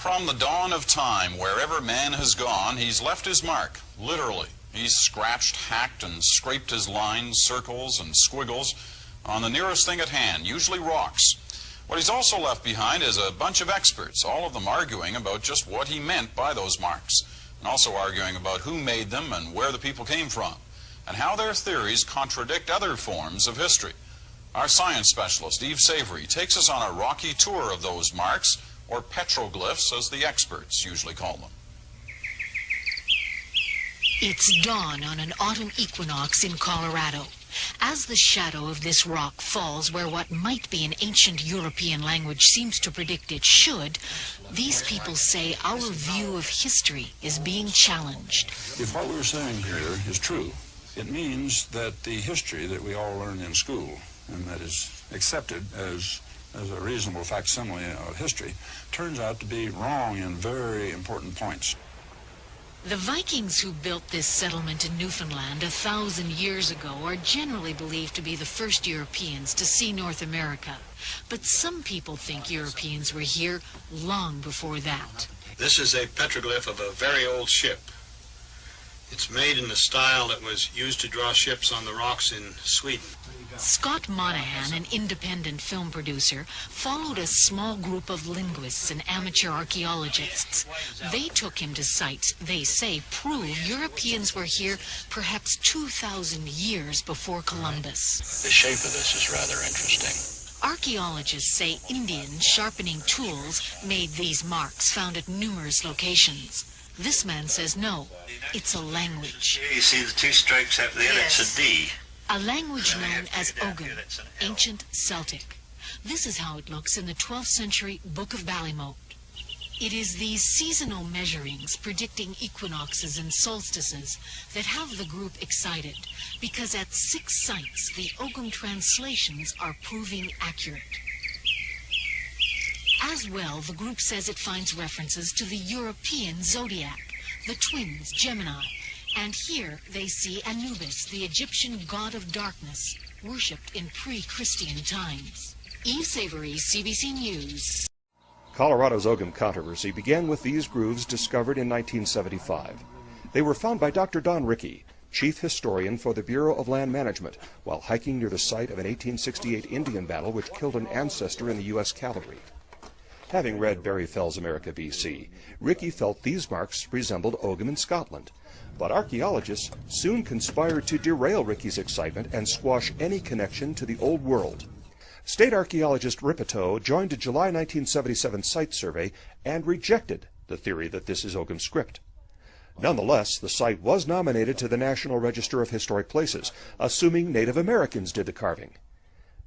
From the dawn of time, wherever man has gone, he's left his mark, literally. He's scratched, hacked, and scraped his lines, circles, and squiggles on the nearest thing at hand, usually rocks. What he's also left behind is a bunch of experts, all of them arguing about just what he meant by those marks, and also arguing about who made them and where the people came from, and how their theories contradict other forms of history. Our science specialist, Eve Savory, takes us on a rocky tour of those marks, or petroglyphs, as the experts usually call them. It's dawn on an autumn equinox in Colorado. As the shadow of this rock falls where what might be an ancient European language seems to predict it should, these people say our view of history is being challenged. If what we're saying here is true, it means that the history that we all learn in school, and that is accepted as a reasonable facsimile of history, turns out to be wrong in very important points. The Vikings who built this settlement in Newfoundland 1,000 years ago are generally believed to be the first Europeans to see North America. But some people think Europeans were here long before that. This is a petroglyph of a very old ship. It's made in the style that was used to draw ships on the rocks in Sweden. Scott Monahan, an independent film producer, followed a small group of linguists and amateur archaeologists. They took him to sites they say prove Europeans were here perhaps 2,000 years before Columbus. The shape of this is rather interesting. Archaeologists say Indians sharpening tools made these marks found at numerous locations. This man says no, it's a language. Here you see the two strokes out there, Yes. That's a D. A language known as Ogham, ancient Celtic. This is how it looks in the 12th century Book of Ballymote. It is these seasonal measurings predicting equinoxes and solstices that have the group excited, because at 6 sites the Ogham translations are proving accurate. As well, the group says it finds references to the European zodiac, the twins Gemini, and here they see Anubis, the Egyptian god of darkness, worshipped in pre-Christian times. Eve Savory, CBC News. Colorado's Ogham controversy began with these grooves discovered in 1975. They were found by Dr. Don Rickey, chief historian for the Bureau of Land Management, while hiking near the site of an 1868 Indian battle which killed an ancestor in the U.S. cavalry. Having read Barry Fell's America, B.C., Rickey felt these marks resembled Ogham in Scotland. But archaeologists soon conspired to derail Rickey's excitement and squash any connection to the Old World. State archaeologist Rippeteau joined a July 1977 site survey and rejected the theory that this is Ogham script. Nonetheless, the site was nominated to the National Register of Historic Places, assuming Native Americans did the carving.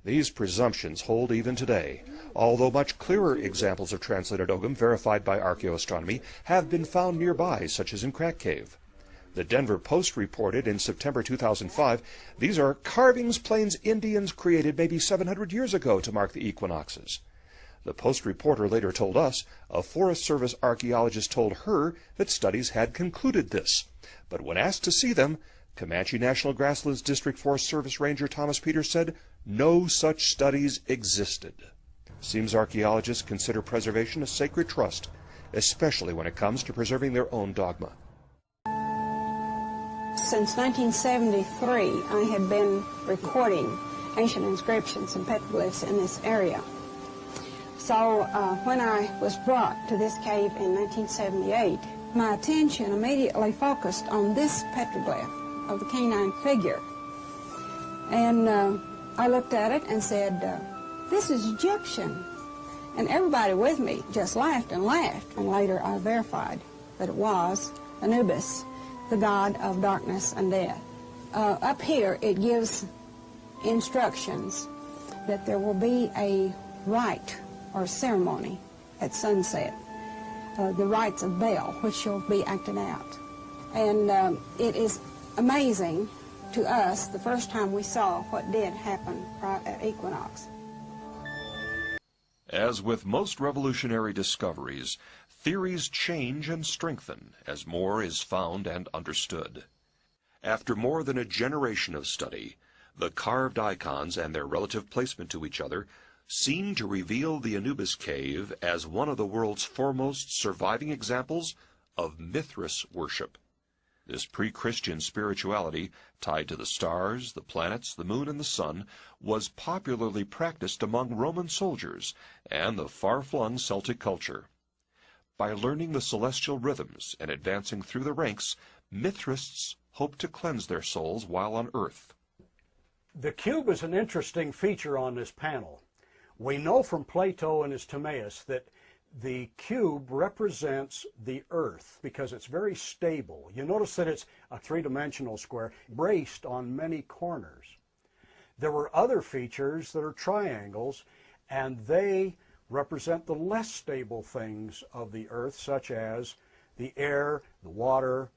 These presumptions hold even today, although much clearer examples of translated Ogham verified by archaeoastronomy have been found nearby, such as in Crack Cave. The Denver Post reported in September 2005, these are carvings Plains Indians created maybe 700 years ago to mark the equinoxes. The Post reporter later told us a Forest Service archaeologist told her that studies had concluded this. But when asked to see them, Comanche National Grasslands District Forest Service Ranger Thomas Peters said no such studies existed. Seems archaeologists consider preservation a sacred trust, especially when it comes to preserving their own dogma. Since 1973, I had been recording ancient inscriptions and petroglyphs in this area. So when I was brought to this cave in 1978, my attention immediately focused on this petroglyph of the canine figure. And I looked at it and said, this is Egyptian. And everybody with me just laughed and laughed. And later I verified that it was Anubis, the god of darkness and death. Up here it gives instructions that there will be a rite or ceremony at sunset, the rites of Bel, which will be acted out. And it is amazing to us the first time we saw what did happen right at equinox. As with most revolutionary discoveries, theories change and strengthen as more is found and understood. After more than a generation of study, the carved icons and their relative placement to each other seen to reveal the Anubis Cave as one of the world's foremost surviving examples of Mithras worship. This pre-Christian spirituality, tied to the stars, the planets, the moon, and the sun, was popularly practiced among Roman soldiers and the far-flung Celtic culture. By learning the celestial rhythms and advancing through the ranks, Mithraists hoped to cleanse their souls while on Earth. The cube is an interesting feature on this panel. We know from Plato and his Timaeus that the cube represents the Earth because it's very stable. You notice that it's a three-dimensional square braced on many corners. There were other features that are triangles, and they represent the less stable things of the Earth, such as the air, the water,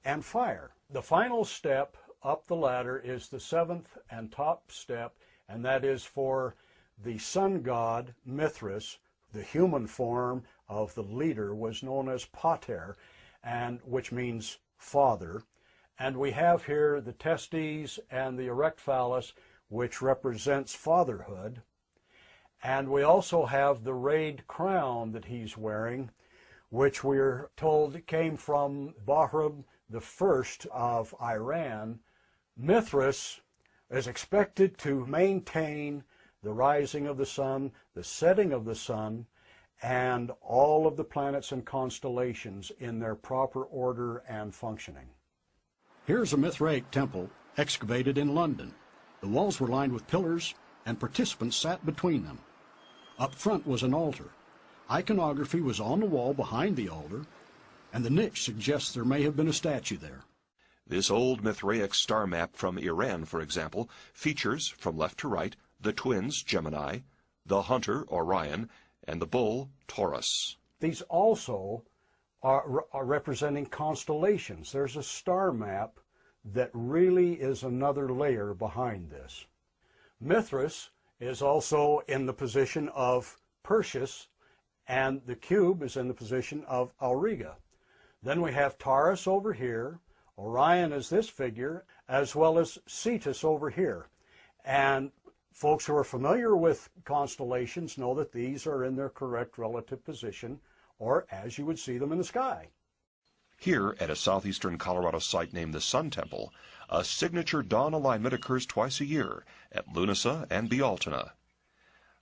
and fire. The final step up the ladder is the seventh and top step, and that is for the sun god Mithras. The human form of the leader was known as Pater, and which means father. And we have here the testes and the erect phallus, which represents fatherhood. And we also have the rayed crown that he's wearing, which we're told came from Bahram I of Iran. Mithras is expected to maintain the rising of the sun, the setting of the sun, and all of the planets and constellations in their proper order and functioning. Here's a Mithraic temple excavated in London. The walls were lined with pillars, and participants sat between them. Up front was an altar. Iconography was on the wall behind the altar, and the niche suggests there may have been a statue there. This old Mithraic star map from Iran, for example, features, from left to right, the twins, Gemini, the hunter, Orion, and the bull, Taurus. These also are representing constellations. There's a star map that really is another layer behind this. Mithras is also in the position of Perseus, and the cube is in the position of Auriga. Then we have Taurus over here, Orion is this figure, as well as Cetus over here. And folks who are familiar with constellations know that these are in their correct relative position, or as you would see them in the sky. Here, at a southeastern Colorado site named the Sun Temple, a signature dawn alignment occurs twice a year at Lunasa and Bealtana.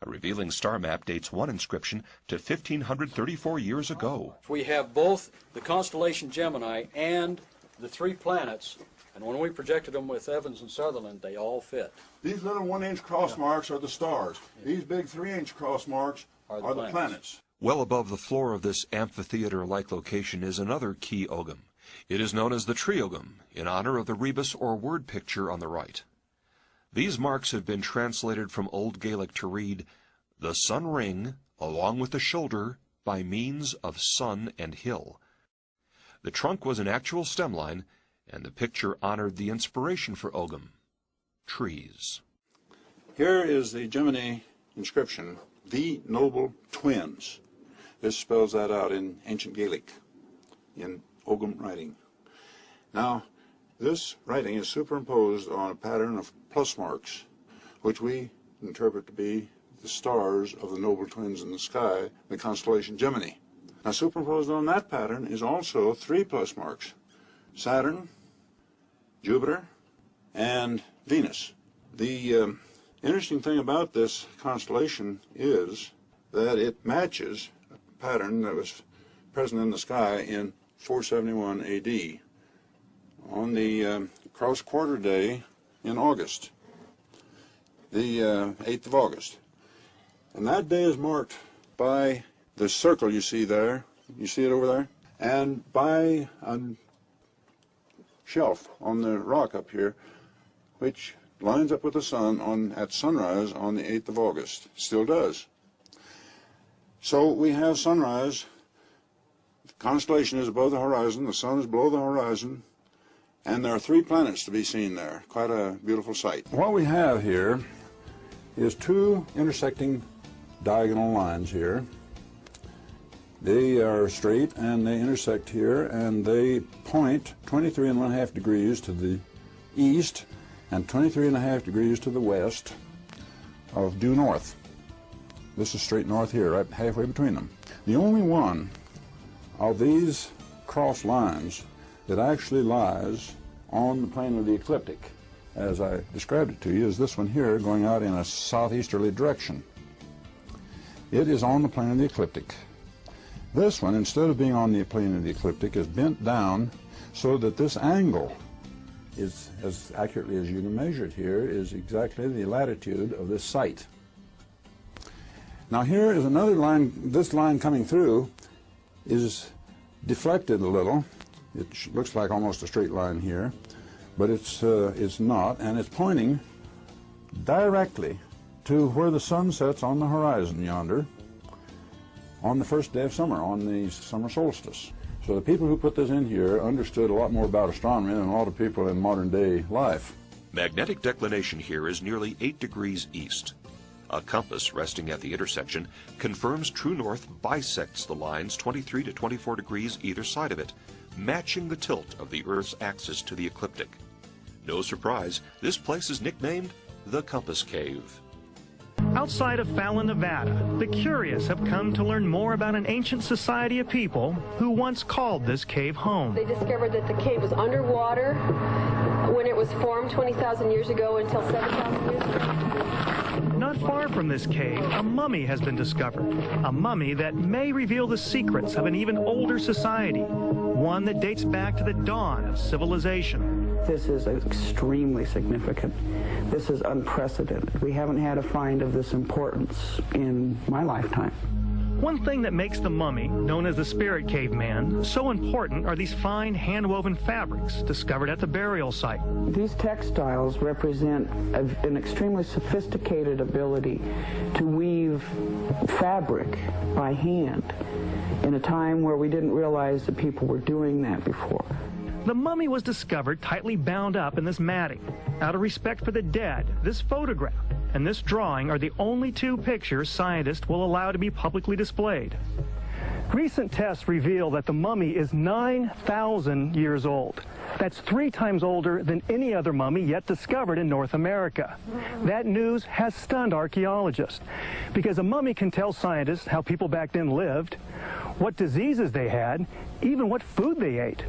A revealing star map dates one inscription to 1534 years ago. We have both the constellation Gemini and the three planets, and when we projected them with Evans and Sutherland, they all fit. These little 1-inch cross marks are the stars. These big 3-inch cross marks are the planets. Well above the floor of this amphitheater-like location is another key ogam. It is known as the triogam, in honor of the rebus or word picture on the right. These marks have been translated from Old Gaelic to read, "The sun ring, along with the shoulder, by means of sun and hill." The trunk was an actual stem line, and the picture honored the inspiration for ogam, trees. Here is the Gemini inscription, "The Noble Twins." This spells that out in ancient Gaelic, in ogam writing. Now, this writing is superimposed on a pattern of plus marks, which we interpret to be the stars of the noble twins in the sky, the constellation Gemini. Now, superimposed on that pattern is also 3 plus marks: Saturn, Jupiter, and Venus. The interesting thing about this constellation is that it matches a pattern that was present in the sky in 471 AD on the cross quarter day in August, the 8th of August. And that day is marked by the circle you see there, you see it over there, and by a shelf on the rock up here, which lines up with the sun at sunrise on the 8th of August. Still does. So we have sunrise, the constellation is above the horizon, the sun is below the horizon, and there are 3 planets to be seen there. Quite a beautiful sight. What we have here is 2 intersecting diagonal lines here. They are straight and they intersect here, and they point 23½ degrees to the east and 23½ degrees to the west of due north. This is straight north here, right halfway between them. The only one of these cross lines that actually lies on the plane of the ecliptic, as I described it to you, is this one here going out in a southeasterly direction. It is on the plane of the ecliptic. This one, instead of being on the plane of the ecliptic, is bent down so that this angle is, as accurately as you can measure it here, is exactly the latitude of this site. Now here is another line. This line coming through is deflected a little. It looks like almost a straight line here, but it's not, and it's pointing directly to where the sun sets on the horizon yonder on the first day of summer, on the summer solstice. So the people who put this in here understood a lot more about astronomy than a lot of people in modern day life. Magnetic declination here is nearly 8 degrees east. A compass resting at the intersection confirms true north bisects the lines 23 to 24 degrees either side of it, matching the tilt of the Earth's axis to the ecliptic. No surprise, this place is nicknamed the Compass Cave. Outside of Fallon, Nevada, the curious have come to learn more about an ancient society of people who once called this cave home. They discovered that the cave was underwater when it was formed 20,000 years ago until 7,000 years ago. Not far from this cave, a mummy has been discovered. A mummy that may reveal the secrets of an even older society, one that dates back to the dawn of civilization. This is extremely significant. This is unprecedented. We haven't had a find of this importance in my lifetime. One thing that makes the mummy, known as the Spirit Caveman, so important are these fine hand-woven fabrics discovered at the burial site. These textiles represent an extremely sophisticated ability to weave fabric by hand in a time where we didn't realize that people were doing that before. The mummy was discovered tightly bound up in this matting. Out of respect for the dead, this photograph and this drawing are the only two pictures scientists will allow to be publicly displayed. Recent tests reveal that the mummy is 9,000 years old. That's 3 times older than any other mummy yet discovered in North America. That news has stunned archaeologists because a mummy can tell scientists how people back then lived, what diseases they had, even what food they ate.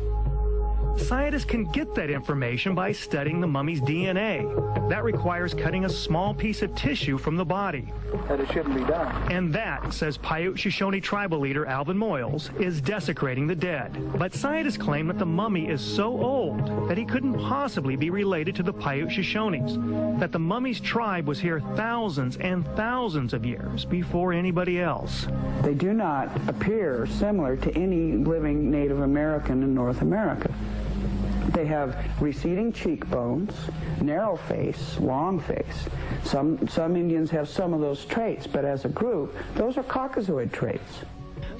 Scientists can get that information by studying the mummy's DNA. That requires cutting a small piece of tissue from the body. That it shouldn't be done. And that, says Paiute Shoshone tribal leader Alvin Moyles, is desecrating the dead. But scientists claim that the mummy is so old that he couldn't possibly be related to the Paiute Shoshones, that the mummy's tribe was here thousands and thousands of years before anybody else. They do not appear similar to any living Native American in North America. They have receding cheekbones, narrow face, long face. Some Indians have some of those traits, but as a group, those are Caucasoid traits.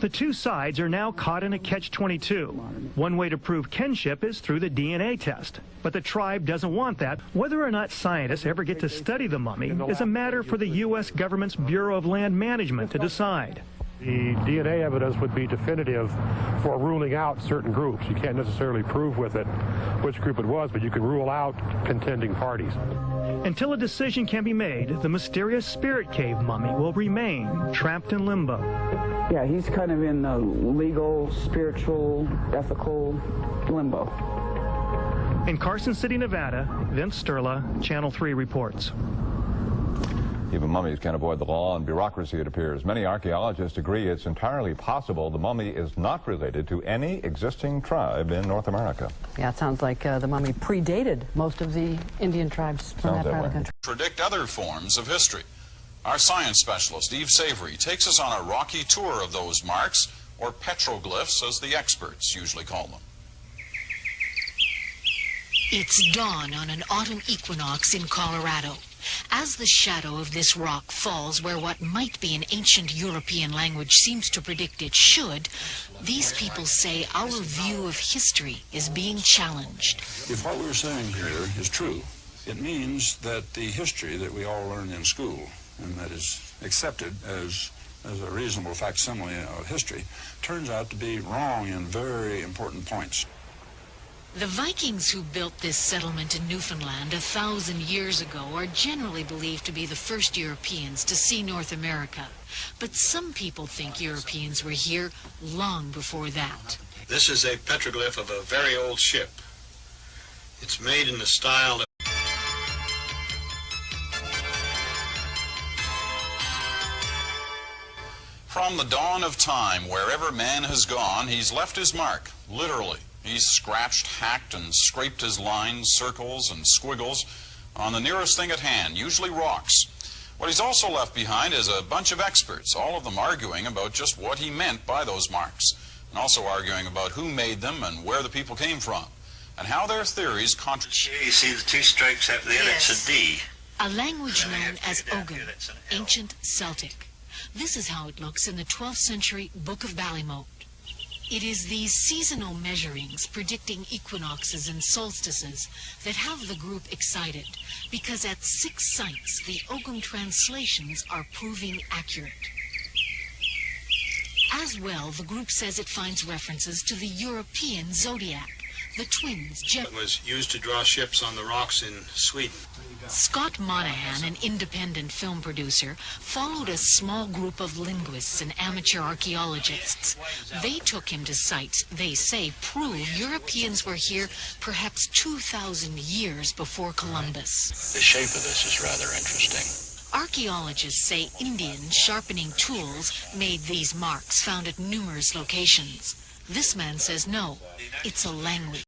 The two sides are now caught in a catch-22. One way to prove kinship is through the DNA test. But the tribe doesn't want that. Whether or not scientists ever get to study the mummy is a matter for the U.S. government's Bureau of Land Management to decide. The DNA evidence would be definitive for ruling out certain groups. You can't necessarily prove with it which group it was, but you can rule out contending parties. Until a decision can be made, the mysterious Spirit Cave mummy will remain trapped in limbo. Yeah, he's kind of in the legal, spiritual, ethical limbo. In Carson City, Nevada, Vince Sterla, Channel 3 reports. Even mummies can't avoid the law and bureaucracy, it appears. Many archaeologists agree it's entirely possible the mummy is not related to any existing tribe in North America. Yeah, it sounds like the mummy predated most of the Indian tribes from that part of the country. Predict other forms of history. Our science specialist, Eve Savory, takes us on a rocky tour of those marks, or petroglyphs, as the experts usually call them. It's dawn on an autumn equinox in Colorado. As the shadow of this rock falls where what might be an ancient European language seems to predict it should, these people say our view of history is being challenged. If what we're saying here is true, it means that the history that we all learn in school, and that is accepted as a reasonable facsimile of history, turns out to be wrong in very important points. The Vikings who built this settlement in Newfoundland 1,000 years ago are generally believed to be the first Europeans to see North America. But some people think Europeans were here long before that. This is a petroglyph of a very old ship. It's made in the style that From the dawn of time, wherever man has gone, he's left his mark, literally. He's scratched, hacked, and scraped his lines, circles, and squiggles on the nearest thing at hand, usually rocks. What he's also left behind is a bunch of experts, all of them arguing about just what he meant by those marks, and also arguing about who made them and where the people came from, and how their theories contradict. You see the two strokes up there, Yes. that's a D. A language known as Ogham, ancient Celtic. This is how it looks in the 12th century Book of Ballymote. It is these seasonal measurings predicting equinoxes and solstices that have the group excited, because at 6 sites the Ogham translations are proving accurate. As well, the group says it finds references to the European zodiac, the twins. it was used to draw ships on the rocks in Sweden. Scott Monahan, an independent film producer, followed a small group of linguists and amateur archaeologists. They took him to sites they say prove Europeans were here perhaps 2,000 years before Columbus. The shape of this is rather interesting. Archaeologists say Indian sharpening tools made these marks found at numerous locations. This man says no, it's a language.